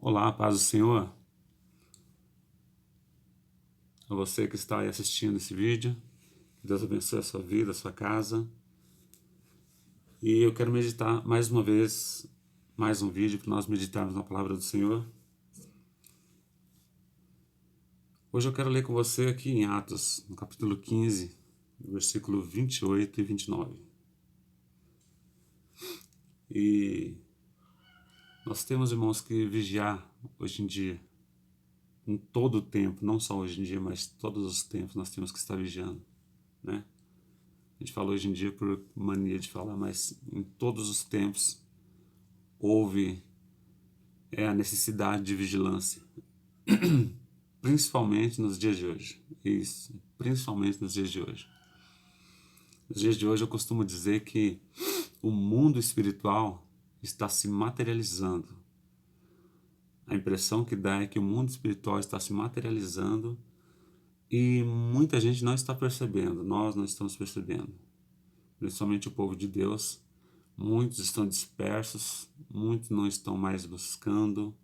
Olá, paz do Senhor. A você que está aí assistindo esse vídeo, que Deus abençoe a sua vida, a sua casa. E eu quero meditar mais uma vez, mais um vídeo para nós meditarmos na palavra do Senhor. Hoje eu quero ler com você aqui em Atos, no capítulo 15, versículo 28 e 29. E nós temos, irmãos, que vigiar hoje em dia, em todo o tempo, não só hoje em dia, mas todos os tempos nós temos que estar vigiando, né? A gente fala hoje em dia por mania de falar, mas em todos os tempos houve a necessidade de vigilância, principalmente nos dias de hoje. Isso, principalmente nos dias de hoje. Nos dias de hoje eu costumo dizer que o mundo espiritual está se materializando. A impressão que dá é que o mundo espiritual está se materializando e muita gente não está percebendo, nós não estamos percebendo. Principalmente o povo de Deus, muitos estão dispersos, muitos não estão mais buscando,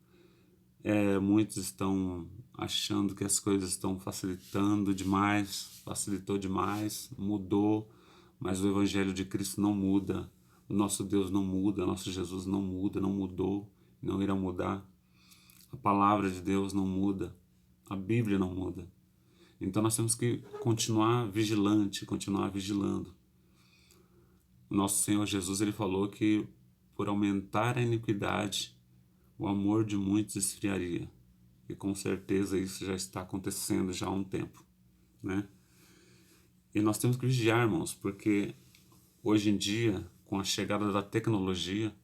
muitos estão achando que as coisas estão facilitando demais, facilitou demais, mudou, mas o Evangelho de Cristo não muda, o nosso Deus não muda, nosso Jesus não muda, não mudou, não irá mudar, a palavra de Deus não muda, a Bíblia não muda. Então nós temos que continuar vigilante, continuar vigilando. O nosso Senhor Jesus, ele falou que por aumentar a iniquidade, o amor de muitos esfriaria. E com certeza isso já está acontecendo já há um tempo, né? E nós temos que vigiar, irmãos, porque hoje em dia, com a chegada da tecnologia,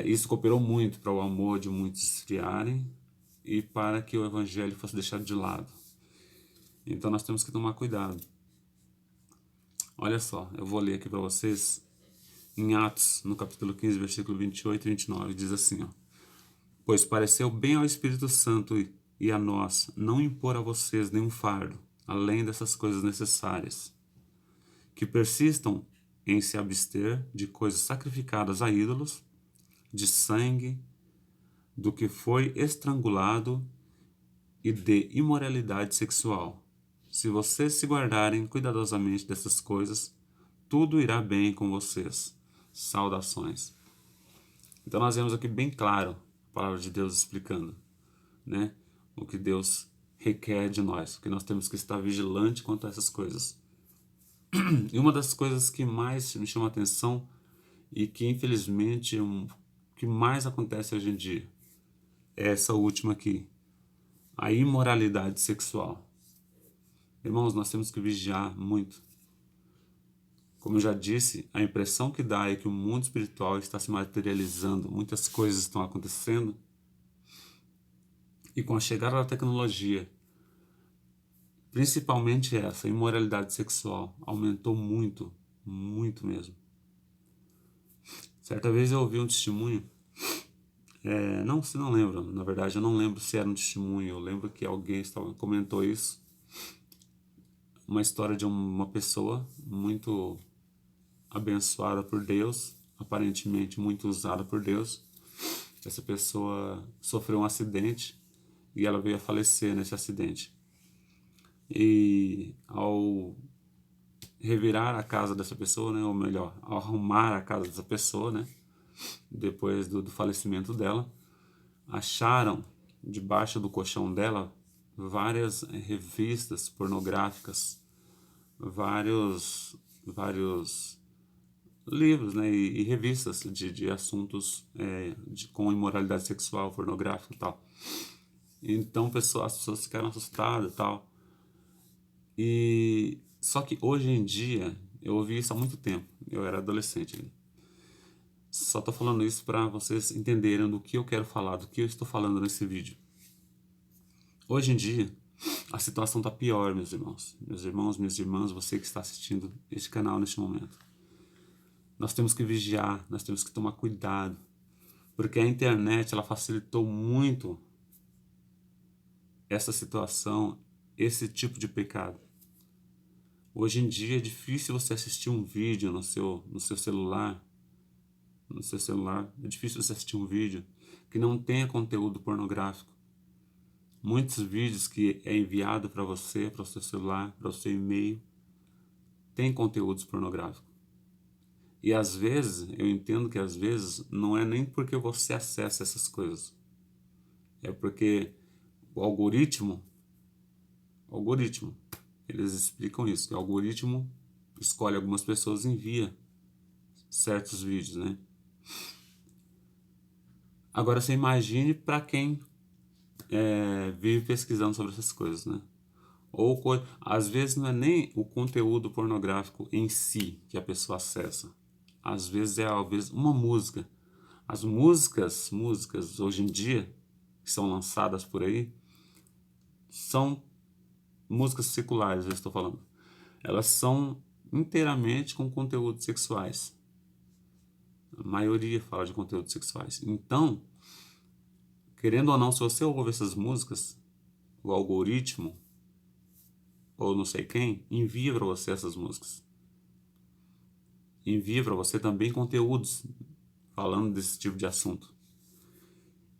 isso cooperou muito para o amor de muitos esfriarem e para que o evangelho fosse deixado de lado. Então nós temos que tomar cuidado. Olha só, eu vou ler aqui para vocês em Atos, no capítulo 15, versículo 28 e 29, diz assim, ó: Pois pareceu bem ao Espírito Santo e a nós não impor a vocês nenhum fardo, além dessas coisas necessárias, que persistam em se abster de coisas sacrificadas a ídolos, de sangue, do que foi estrangulado e de imoralidade sexual. Se vocês se guardarem cuidadosamente dessas coisas, tudo irá bem com vocês. Saudações. Então nós vemos aqui bem claro a palavra de Deus explicando, né, o que Deus requer de nós, que nós temos que estar vigilante quanto a essas coisas. E uma das coisas que mais me chama a atenção e que infelizmente o que mais acontece hoje em dia é essa última aqui, a imoralidade sexual. Irmãos, nós temos que vigiar muito. Como eu já disse, a impressão que dá é que o mundo espiritual está se materializando, muitas coisas estão acontecendo, e com a chegada da tecnologia, principalmente essa imoralidade sexual, aumentou muito, muito mesmo. Certa vez eu ouvi um testemunho, não lembro, na verdade eu não lembro se era um testemunho, eu lembro que alguém comentou isso, uma história de uma pessoa muito abençoada por Deus, aparentemente muito usada por Deus. Essa pessoa sofreu um acidente e ela veio a falecer nesse acidente. E ao revirar a casa dessa pessoa, né, ou melhor, ao arrumar a casa dessa pessoa, né, depois do falecimento dela, acharam debaixo do colchão dela várias revistas pornográficas, vários livros, né, e revistas de assuntos com imoralidade sexual, pornográfica e tal. Então as pessoas ficaram assustadas e tal. E só que hoje em dia, eu ouvi isso há muito tempo, eu era adolescente ainda. Só estou falando isso para vocês entenderem do que eu quero falar, do que eu estou falando nesse vídeo. Hoje em dia, a situação está pior, meus irmãos. Meus irmãos, minhas irmãs, você que está assistindo este canal neste momento. Nós temos que vigiar, nós temos que tomar cuidado, porque a internet ela facilitou muito essa situação, esse tipo de pecado. Hoje em dia é difícil você assistir um vídeo no seu celular no seu celular. É difícil você assistir um vídeo que não tenha conteúdo pornográfico. Muitos vídeos que é enviado para você, para o seu celular, para o seu e-mail, tem conteúdos pornográficos. E às vezes, eu entendo que às vezes não é nem porque você acessa essas coisas. É porque o algoritmo, eles explicam isso, que o algoritmo escolhe algumas pessoas e envia certos vídeos, né? Agora você imagine para quem vive pesquisando sobre essas coisas, né? Ou às vezes não é nem o conteúdo pornográfico em si que a pessoa acessa. Às vezes uma música. As músicas hoje em dia que são lançadas por aí são músicas seculares, eu estou falando. Elas são inteiramente com conteúdos sexuais. A maioria fala de conteúdos sexuais. Então, querendo ou não, se você ouve essas músicas, o algoritmo ou não sei quem envia para você essas músicas. Envia para você também conteúdos falando desse tipo de assunto.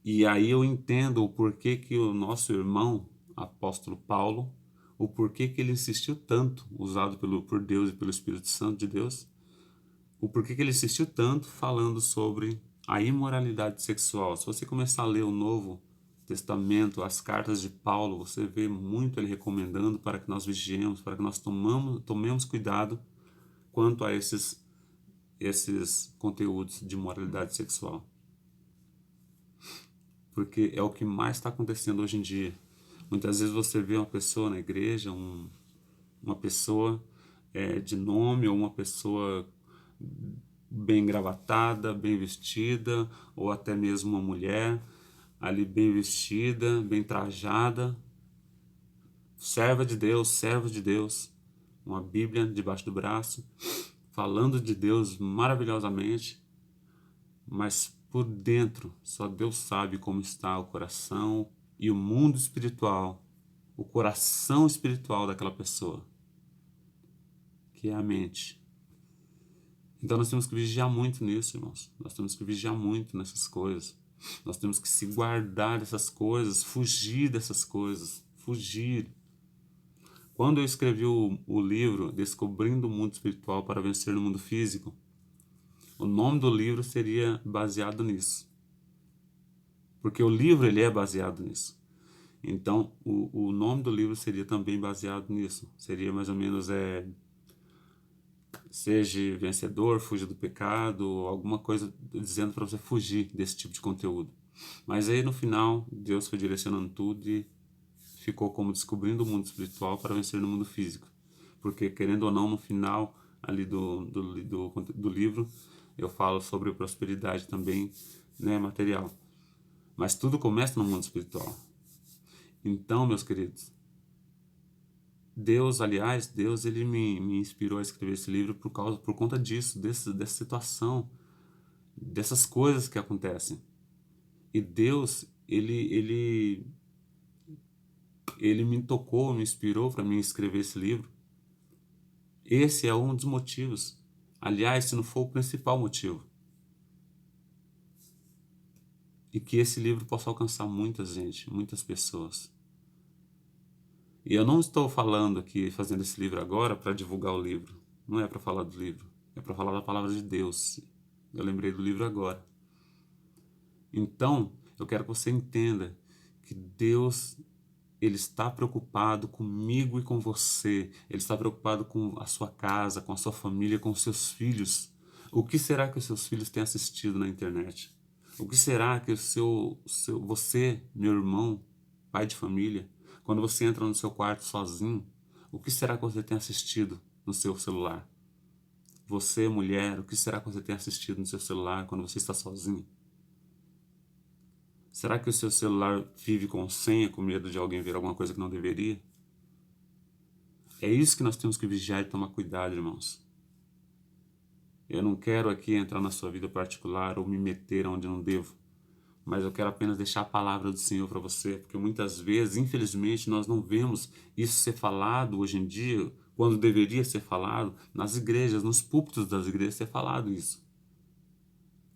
E aí eu entendo o porquê que o nosso irmão, apóstolo Paulo, o porquê que ele insistiu tanto, usado por Deus e pelo Espírito Santo de Deus, o porquê que ele insistiu tanto falando sobre a imoralidade sexual. Se você começar a ler o Novo Testamento, as cartas de Paulo, você vê muito ele recomendando para que nós vigiemos, para que nós tomemos cuidado quanto a esses conteúdos de moralidade sexual. Porque é o que mais está acontecendo hoje em dia. Muitas vezes você vê uma pessoa na igreja, uma pessoa de nome, ou uma pessoa bem gravatada, bem vestida, ou até mesmo uma mulher ali bem vestida, bem trajada, serva de Deus, uma Bíblia debaixo do braço, falando de Deus maravilhosamente, mas por dentro só Deus sabe como está o coração e o mundo espiritual, o coração espiritual daquela pessoa, que é a mente. Então nós temos que vigiar muito nisso, irmãos. Nós temos que vigiar muito nessas coisas. Nós temos que se guardar dessas coisas, fugir dessas coisas, fugir. Quando eu escrevi o livro Descobrindo o Mundo Espiritual para Vencer no Mundo Físico, o nome do livro seria baseado nisso. Porque o livro ele é baseado nisso. Então, o nome do livro seria também baseado nisso. Seria mais ou menos seja vencedor, fuja do pecado, alguma coisa dizendo para você fugir desse tipo de conteúdo. Mas aí no final, Deus foi direcionando tudo e ficou como Descobrindo o Mundo Espiritual para Vencer no Mundo Físico. Porque, querendo ou não, no final ali do livro, eu falo sobre prosperidade também, né, material. Mas tudo começa no mundo espiritual. Então, meus queridos, Deus ele me inspirou a escrever esse livro por conta disso, dessa situação, dessas coisas que acontecem. E Deus, ele me tocou, me inspirou para mim escrever esse livro. Esse é um dos motivos. Aliás, se não for o principal motivo. E que esse livro possa alcançar muita gente, muitas pessoas. E eu não estou falando aqui, fazendo esse livro agora para divulgar o livro. Não é para falar do livro. É para falar da palavra de Deus. Eu lembrei do livro agora. Então, eu quero que você entenda que Deus, ele está preocupado comigo e com você. Ele está preocupado com a sua casa, com a sua família, com os seus filhos. O que será que os seus filhos têm assistido na internet? O que será que você, meu irmão, pai de família, quando você entra no seu quarto sozinho, o que será que você tem assistido no seu celular? Você, mulher, o que será que você tem assistido no seu celular quando você está sozinho? Será que o seu celular vive com senha, com medo de alguém ver alguma coisa que não deveria? É isso que nós temos que vigiar e tomar cuidado, irmãos. Eu não quero aqui entrar na sua vida particular ou me meter onde não devo, mas eu quero apenas deixar a palavra do Senhor para você, porque muitas vezes, infelizmente, nós não vemos isso ser falado hoje em dia, quando deveria ser falado, nas igrejas, nos púlpitos das igrejas ser falado isso.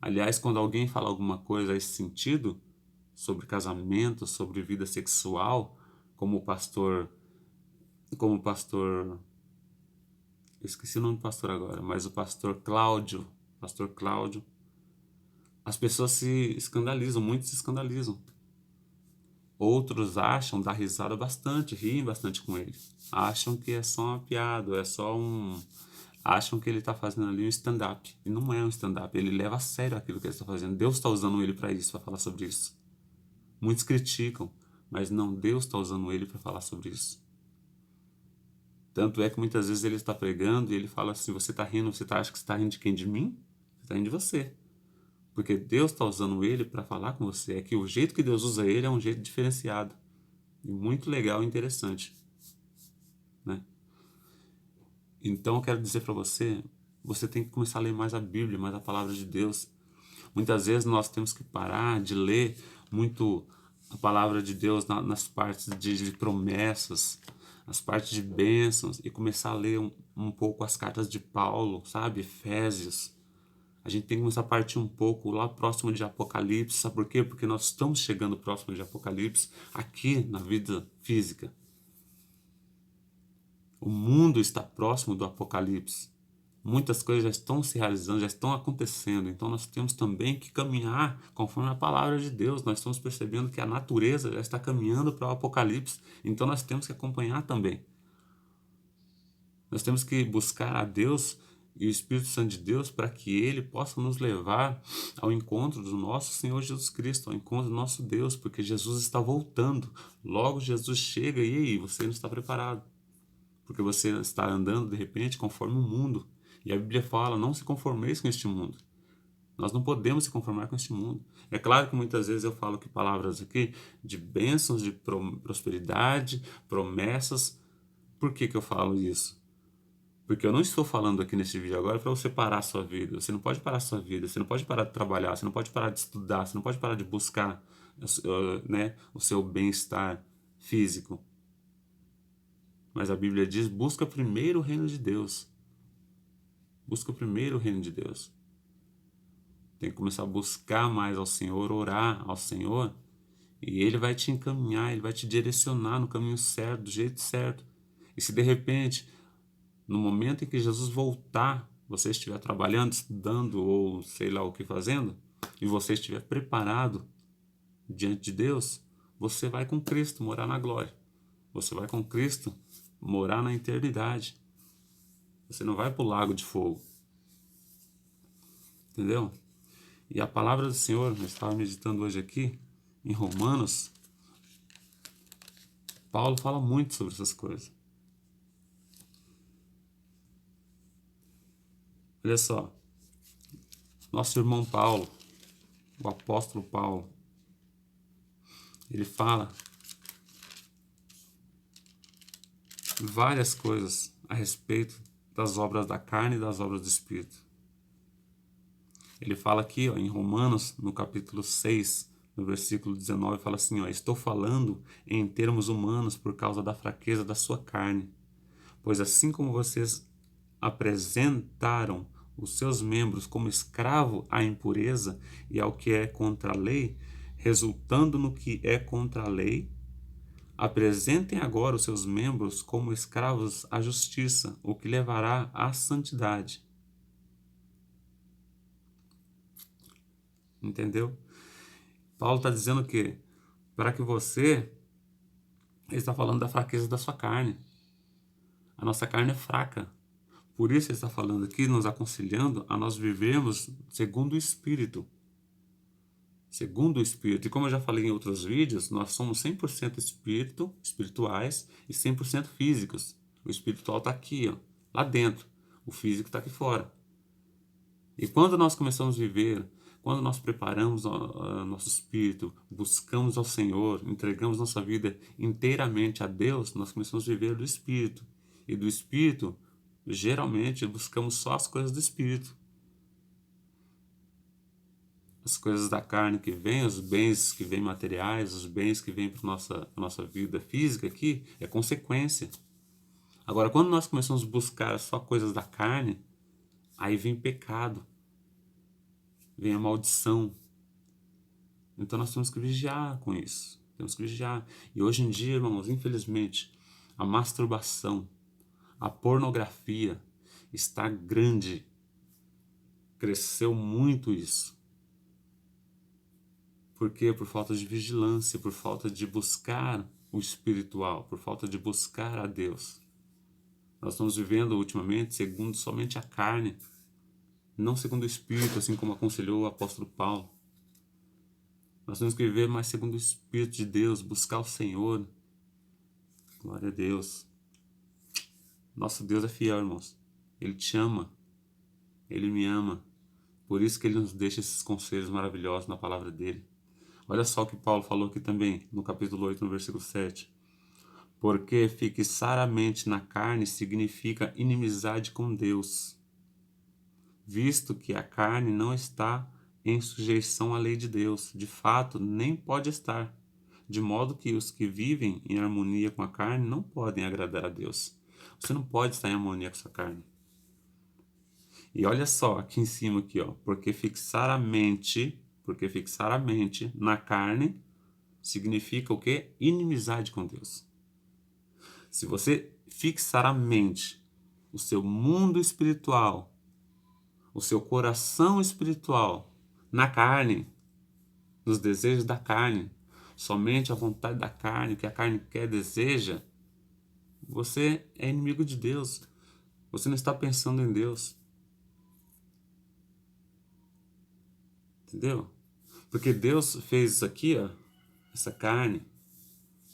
Aliás, quando alguém fala alguma coisa a esse sentido, sobre casamento, sobre vida sexual, como o pastor, eu esqueci o nome do pastor agora, mas o pastor Cláudio, as pessoas se escandalizam, muitos se escandalizam. Outros acham, dá risada bastante, riem bastante com ele. Acham que é só uma piada, é só um. Acham que ele está fazendo ali um stand-up. E não é um stand-up, ele leva a sério aquilo que ele está fazendo. Deus está usando ele para isso, para falar sobre isso. Muitos criticam, mas não, Deus está usando ele para falar sobre isso. Tanto é que muitas vezes ele está pregando e ele fala assim: você está rindo, acha que você está rindo de quem? De mim? Você está rindo de você. Porque Deus está usando ele para falar com você. É que o jeito que Deus usa ele é um jeito diferenciado. E muito legal e interessante, né? Então eu quero dizer para você, você tem que começar a ler mais a Bíblia, mais a palavra de Deus. Muitas vezes nós temos que parar de ler muito a palavra de Deus nas partes de promessas, as partes de bênçãos, e começar a ler um pouco as cartas de Paulo, sabe? Efésios. A gente tem que começar a partir um pouco lá próximo de Apocalipse. Sabe por quê? Porque nós estamos chegando próximo de Apocalipse aqui na vida física. O mundo está próximo do Apocalipse. Muitas coisas já estão se realizando, já estão acontecendo. Então nós temos também que caminhar conforme a palavra de Deus. Nós estamos percebendo que a natureza já está caminhando para o Apocalipse. Então nós temos que acompanhar também. Nós temos que buscar a Deus e o Espírito Santo de Deus para que Ele possa nos levar ao encontro do nosso Senhor Jesus Cristo, ao encontro do nosso Deus, porque Jesus está voltando. Logo Jesus chega e aí, você não está preparado. Porque você está andando de repente conforme o mundo. E a Bíblia fala, não se conformeis com este mundo. Nós não podemos se conformar com este mundo. É claro que muitas vezes eu falo que palavras aqui de bênçãos, de prosperidade, promessas. Por que eu falo isso? Porque eu não estou falando aqui nesse vídeo agora para você parar a sua vida. Você não pode parar a sua vida, você não pode parar de trabalhar, você não pode parar de estudar, você não pode parar de buscar, né, o seu bem-estar físico. Mas a Bíblia diz, busca primeiro o reino de Deus. Busca primeiro o reino de Deus. Tem que começar a buscar mais ao Senhor, orar ao Senhor, e Ele vai te encaminhar, Ele vai te direcionar no caminho certo, do jeito certo. E se de repente, no momento em que Jesus voltar, você estiver trabalhando, estudando ou sei lá o que fazendo, e você estiver preparado diante de Deus, você vai com Cristo morar na glória. Você vai com Cristo morar na eternidade. Você não vai para o lago de fogo. Entendeu? E a palavra do Senhor, eu estava meditando hoje aqui, em Romanos, Paulo fala muito sobre essas coisas. Olha só, nosso irmão Paulo, o apóstolo Paulo, ele fala várias coisas a respeito das obras da carne e das obras do Espírito. Ele fala aqui, ó, em Romanos, no capítulo 6, no versículo 19, fala assim, ó, estou falando em termos humanos por causa da fraqueza da sua carne, pois assim como vocês apresentaram os seus membros como escravo à impureza e ao que é contra a lei, resultando no que é contra a lei, apresentem agora os seus membros como escravos à justiça, o que levará à santidade. Entendeu? Paulo está dizendo que para que você, ele está falando da fraqueza da sua carne. A nossa carne é fraca. Por isso ele está falando aqui, nos aconselhando a nós vivermos segundo o Espírito. Segundo o Espírito. E como eu já falei em outros vídeos, nós somos 100% espirituais e 100% físicos. O espiritual está aqui, ó, lá dentro. O físico está aqui fora. E quando nós começamos a viver, quando nós preparamos nosso espírito, buscamos ao Senhor, entregamos nossa vida inteiramente a Deus, nós começamos a viver do Espírito. E do Espírito, geralmente, buscamos só as coisas do Espírito. As coisas da carne que vêm, os bens que vêm materiais, os bens que vêm para a nossa vida física aqui, é consequência. Agora, quando nós começamos a buscar só coisas da carne, aí vem pecado. vem a maldição. Então nós temos que vigiar com isso. Temos que vigiar. E hoje em dia, irmãos, infelizmente, a masturbação, a pornografia está grande. Cresceu muito isso. Por quê? Por falta de vigilância, por falta de buscar o espiritual, por falta de buscar a Deus. Nós estamos vivendo ultimamente segundo somente a carne, não segundo o Espírito, assim como aconselhou o apóstolo Paulo. Nós temos que viver mais segundo o Espírito de Deus, buscar o Senhor. Glória a Deus. Nosso Deus é fiel, irmãos. Ele te ama. Ele me ama. Por isso que ele nos deixa esses conselhos maravilhosos na palavra dele. Olha só o que Paulo falou aqui também, no capítulo 8, no versículo 7. Porque fixar a mente na carne significa inimizade com Deus, visto que a carne não está em sujeição à lei de Deus, de fato, nem pode estar, de modo que os que vivem em harmonia com a carne não podem agradar a Deus. Você não pode estar em harmonia com a sua carne. E olha só, aqui em cima, aqui, ó, porque fixar a mente na carne significa o quê? Inimizade com Deus. Se você fixar a mente, o seu mundo espiritual, o seu coração espiritual na carne, nos desejos da carne, somente a vontade da carne, o que a carne quer, deseja, você é inimigo de Deus. Você não está pensando em Deus. Entendeu? Porque Deus fez isso aqui, ó, essa carne,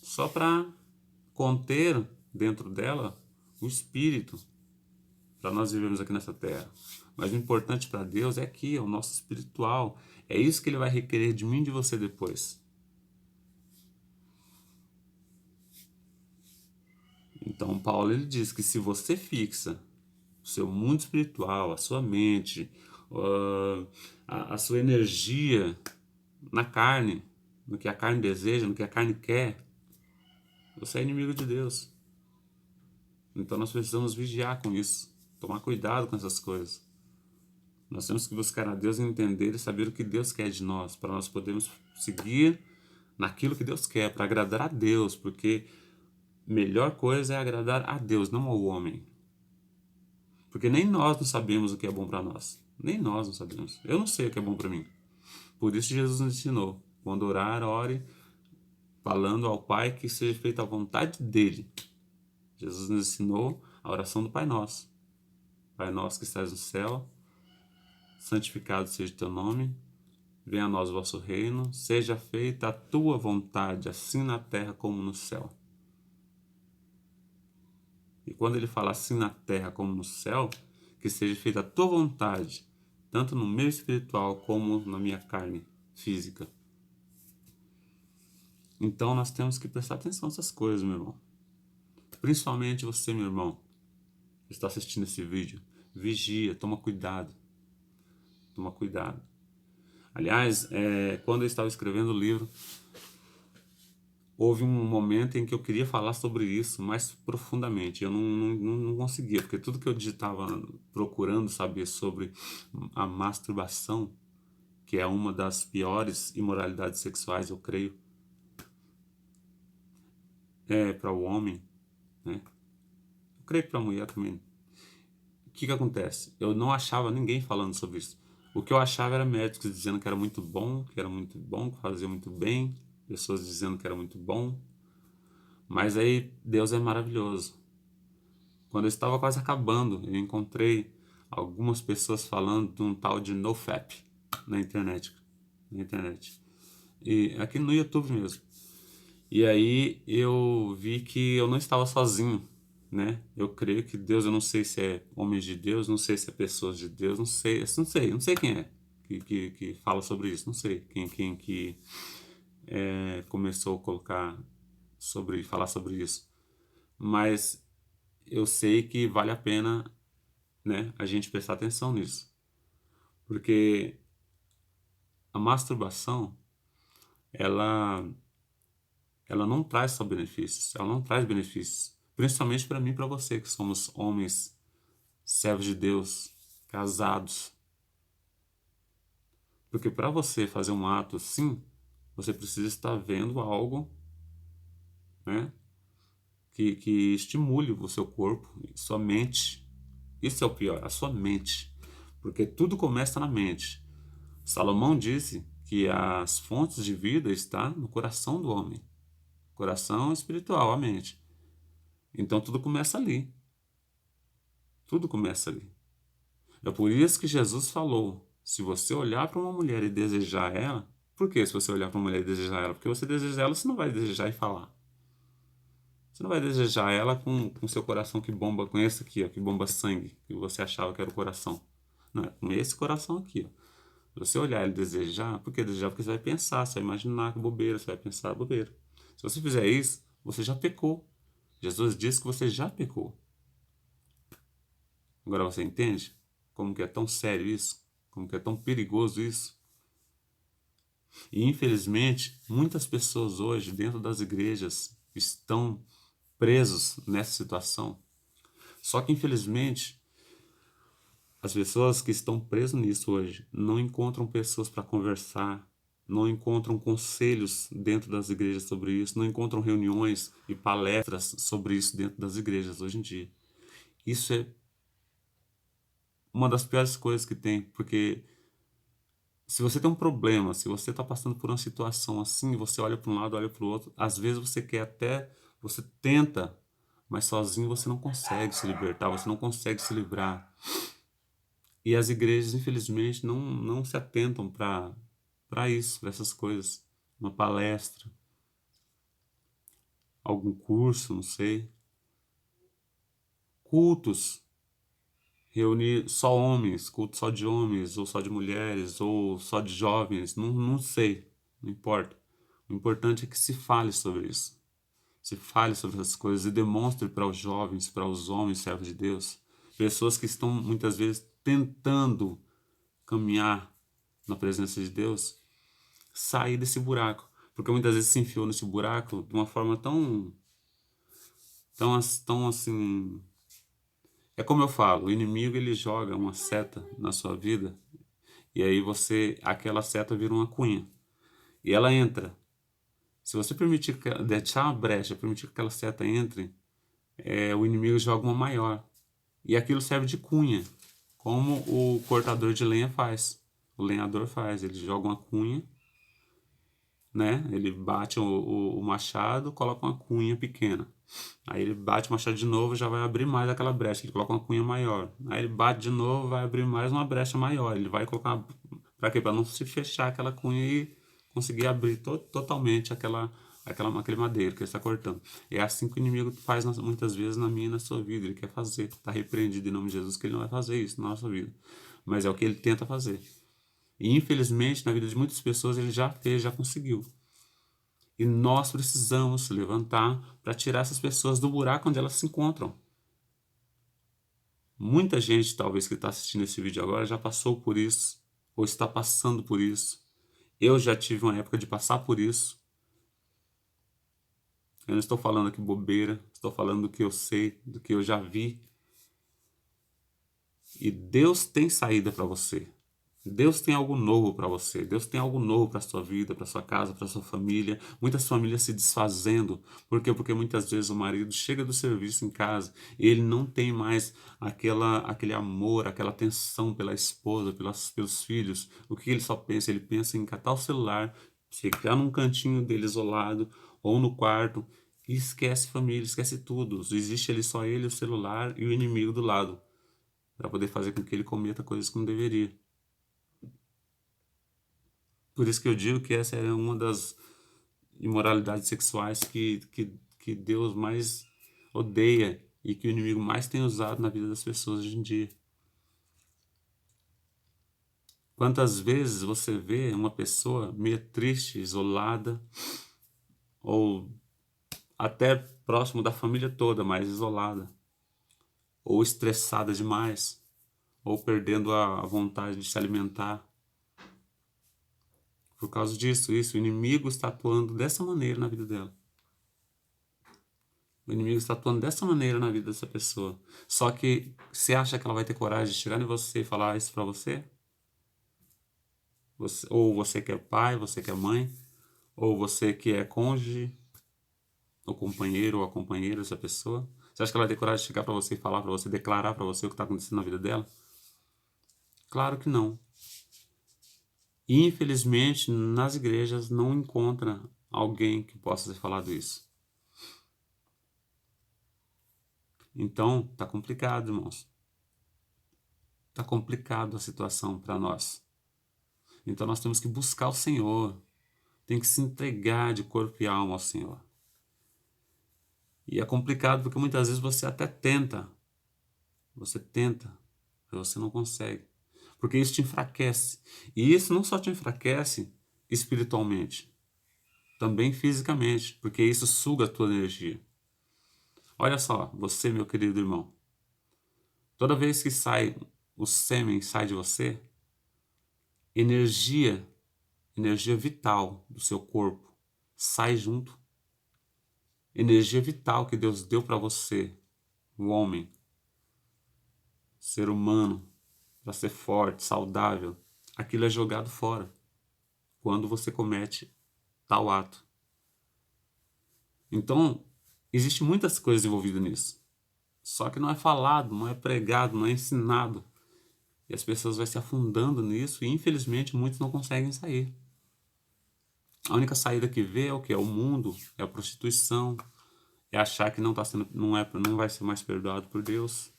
só para conter dentro dela o espírito, para nós vivermos aqui nessa terra. Mas o importante para Deus é aqui, é o nosso espiritual. É isso que ele vai requerer de mim e de você depois. Então Paulo ele diz que se você fixa o seu mundo espiritual, a sua mente, a sua energia na carne, no que a carne deseja, no que a carne quer, você é inimigo de Deus. Então nós precisamos vigiar com isso, tomar cuidado com essas coisas. Nós temos que buscar a Deus e entender e saber o que Deus quer de nós, para nós podermos seguir naquilo que Deus quer, para agradar a Deus, porque melhor coisa é agradar a Deus, não ao homem. Porque nem nós não sabemos o que é bom para nós. Nem nós não sabemos. Eu não sei o que é bom para mim. Por isso Jesus nos ensinou, quando orar, ore falando ao Pai que seja feita a vontade dele. Jesus nos ensinou a oração do Pai Nosso. Pai nosso que estás no céu, santificado seja o teu nome, venha a nós o vosso reino, seja feita a tua vontade, assim na terra como no céu. E quando ele fala assim na terra como no céu, que seja feita a tua vontade, tanto no meio espiritual como na minha carne física. Então nós temos que prestar atenção nessas coisas, meu irmão. Principalmente você, meu irmão, que está assistindo esse vídeo. Vigia, toma cuidado. Toma cuidado. Aliás, quando eu estava escrevendo o livro, houve um momento em que eu queria falar sobre isso mais profundamente. Eu não conseguia, porque tudo que eu digitava procurando saber sobre a masturbação, que é uma das piores imoralidades sexuais, eu creio, para o homem, né? Eu creio que para a mulher também. O que acontece? Eu não achava ninguém falando sobre isso. O que eu achava era médicos dizendo que era muito bom, que fazia muito bem, pessoas dizendo que era muito bom. Mas aí Deus é maravilhoso. Quando eu estava quase acabando, eu encontrei algumas pessoas falando de um tal de NoFap na internet. E aqui no YouTube mesmo. E aí eu vi que eu não estava sozinho, né? Eu creio que Deus, eu não sei se é homens de Deus, não sei se é pessoas de Deus, não sei quem é que fala sobre isso, não sei quem que começou a falar sobre isso. Mas eu sei que vale a pena, né, a gente prestar atenção nisso. Porque a masturbação, ela não traz só benefícios, ela não traz benefícios. Principalmente para mim e para você, que somos homens, servos de Deus, casados. Porque para você fazer um ato assim, você precisa estar vendo algo, né, que estimule o seu corpo, sua mente. Isso é o pior, a sua mente. Porque tudo começa na mente. Salomão disse que as fontes de vida estão no coração do homem. Coração espiritual, a mente. Então tudo começa ali. Tudo começa ali. É por isso que Jesus falou: se você olhar para uma mulher e desejar ela, por que se você olhar para uma mulher e desejar ela? Porque você deseja ela, você não vai desejar e falar. Você não vai desejar ela com seu coração que bomba, com esse aqui, ó, que bomba sangue, que você achava que era o coração. Não, é com esse coração aqui, ó. Se você olhar e desejar, por que desejar? Porque você vai pensar, você vai imaginar que bobeira, você vai pensar bobeira. Se você fizer isso, você já pecou. Jesus disse que você já pecou. Agora você entende como que é tão sério isso? Como que é tão perigoso isso? E infelizmente, muitas pessoas hoje dentro das igrejas estão presos nessa situação. Só que infelizmente, as pessoas que estão presas nisso hoje não encontram pessoas para conversar, não encontram conselhos dentro das igrejas sobre isso, não encontram reuniões e palestras sobre isso dentro das igrejas hoje em dia. Isso é uma das piores coisas que tem, porque se você tem um problema, se você está passando por uma situação assim, você olha para um lado, olha para o outro, às vezes você quer até, você tenta, mas sozinho você não consegue se libertar, você não consegue se livrar. E as igrejas, infelizmente, não se atentam para isso, para essas coisas. Uma palestra, algum curso, não sei. Cultos, reunir só homens, culto só de homens, ou só de mulheres, ou só de jovens, não sei, não importa. O importante é que se fale sobre isso. Se fale sobre essas coisas e demonstre para os jovens, para os homens, servos de Deus, pessoas que estão muitas vezes tentando caminhar na presença de Deus, sair desse buraco. Porque muitas vezes se enfiou nesse buraco de uma forma tão assim. É como eu falo, o inimigo ele joga uma seta na sua vida e aí aquela seta vira uma cunha e ela entra. Se você permitir deixar uma brecha, permitir que aquela seta entre, o inimigo joga uma maior. E aquilo serve de cunha, como o cortador de lenha faz. O lenhador faz, ele joga uma cunha, né? Ele bate o machado, coloca uma cunha pequena. Aí ele bate o machado de novo, já vai abrir mais aquela brecha. Ele coloca uma cunha maior. Aí ele bate de novo, vai abrir mais uma brecha maior. Ele vai colocar. Para quê? Para não se fechar aquela cunha e conseguir abrir totalmente aquele madeiro que ele está cortando. É assim que o inimigo faz muitas vezes na minha e na sua vida. Ele quer fazer. Está repreendido em nome de Jesus que ele não vai fazer isso na nossa vida. Mas é o que ele tenta fazer. E infelizmente, na vida de muitas pessoas, ele já fez, já conseguiu. E nós precisamos levantar para tirar essas pessoas do buraco onde elas se encontram. Muita gente, talvez, que está assistindo esse vídeo agora, já passou por isso, ou está passando por isso. Eu já tive uma época de passar por isso. Eu não estou falando aqui bobeira, estou falando do que eu sei, do que eu já vi. E Deus tem saída para você. Deus tem algo novo para você. Deus tem algo novo para sua vida, para sua casa, para sua família. Muitas famílias se desfazendo. Por quê? Porque muitas vezes o marido chega do serviço em casa e ele não tem mais aquele amor, aquela atenção pela esposa, pelos filhos. O que ele só pensa? Ele pensa em catar o celular, ficar num cantinho dele isolado ou no quarto e esquece família, esquece tudo. Existe ali só ele, o celular e o inimigo do lado para poder fazer com que ele cometa coisas que não deveria. Por isso que eu digo que essa é uma das imoralidades sexuais que Deus mais odeia e que o inimigo mais tem usado na vida das pessoas hoje em dia. Quantas vezes você vê uma pessoa meio triste, isolada, ou até próximo da família toda, mas isolada, ou estressada demais, ou perdendo a vontade de se alimentar. Por causa disso, o inimigo está atuando dessa maneira na vida dela. O inimigo está atuando dessa maneira na vida dessa pessoa. Só que você acha que ela vai ter coragem de chegar em você e falar isso pra você? ou você que é pai, você que é mãe, ou você que é cônjuge, o companheiro ou a companheira dessa pessoa. Você acha que ela vai ter coragem de chegar para você e falar para você, declarar para você o que está acontecendo na vida dela? Claro que não. E, infelizmente, nas igrejas não encontra alguém que possa ter falado isso. Então, tá complicado, irmãos. Tá complicado a situação para nós. Então, nós temos que buscar o Senhor. Tem que se entregar de corpo e alma ao Senhor. E é complicado porque muitas vezes você até tenta. Você tenta, mas você não consegue. Porque isso te enfraquece. E isso não só te enfraquece espiritualmente, também fisicamente, porque isso suga a tua energia. Olha só, você, meu querido irmão, toda vez que sai o sêmen sai de você, energia, energia vital do seu corpo sai junto. Energia vital que Deus deu para você, o homem, ser humano, para ser forte, saudável, aquilo é jogado fora quando você comete tal ato. Então, existe muitas coisas envolvidas nisso. Só que não é falado, não é pregado, não é ensinado. E as pessoas vão se afundando nisso e, infelizmente, muitos não conseguem sair. A única saída que vê é o que? É o mundo, é a prostituição, é achar que não tá sendo, não vai ser mais perdoado por Deus.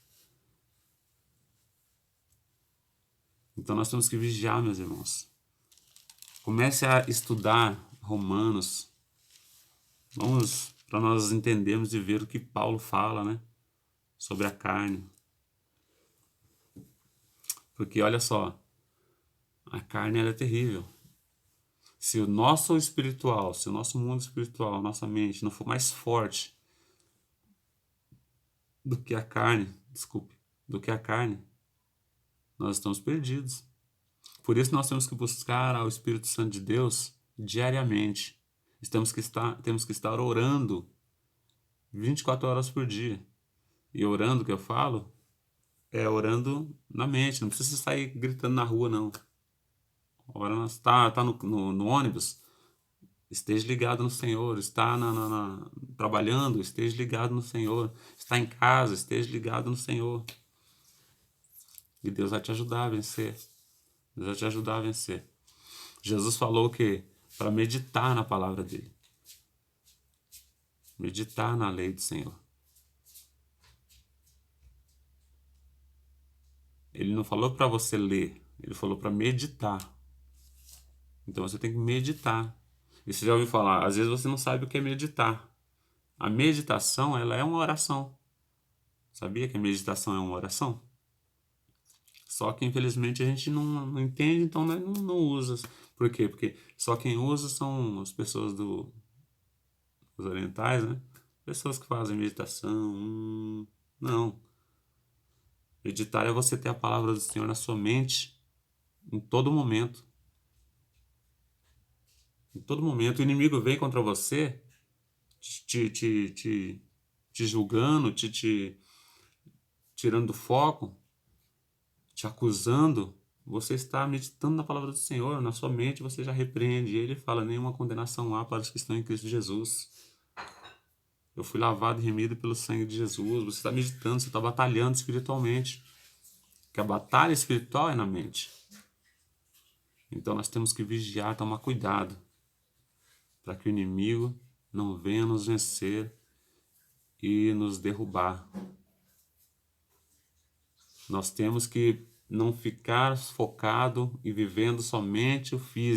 Então nós temos que vigiar, meus irmãos. Comece a estudar Romanos. Vamos para nós entendermos e ver o que Paulo fala, né, sobre a carne. Porque olha só, a carne ela é terrível. Se o nosso espiritual, se o nosso mundo espiritual, nossa mente não for mais forte do que a carne, do que a carne, nós estamos perdidos. Por isso nós temos que buscar ao Espírito Santo de Deus diariamente. Temos que estar orando 24 horas por dia. E orando, que eu falo, é orando na mente. Não precisa sair gritando na rua, não. Orando, tá no ônibus, esteja ligado no Senhor. Está trabalhando, esteja ligado no Senhor. Está em casa, esteja ligado no Senhor. E Deus vai te ajudar a vencer. Deus vai te ajudar a vencer. Jesus falou que para meditar na palavra dele. Meditar na lei do Senhor. Ele não falou para você ler, ele falou para meditar. Então você tem que meditar. E você já ouviu falar, às vezes você não sabe o que é meditar. A meditação, ela é uma oração. Sabia que a meditação é uma oração? Só que infelizmente a gente não entende, então não usa. Por quê? Porque só quem usa são as pessoas os orientais, né? Pessoas que fazem meditação. Não. Meditar é você ter a palavra do Senhor na sua mente em todo momento. Em todo momento. O inimigo vem contra você, te, te, te, te julgando, te tirando do foco, te acusando. Você está meditando na palavra do Senhor, na sua mente você já repreende. E ele fala: nenhuma condenação há para os que estão em Cristo Jesus. Eu fui lavado e remido pelo sangue de Jesus. Você está meditando, você está batalhando espiritualmente. Porque a batalha espiritual é na mente. Então nós temos que vigiar, tomar cuidado, para que o inimigo não venha nos vencer e nos derrubar. Nós temos que não ficar focado e vivendo somente o físico.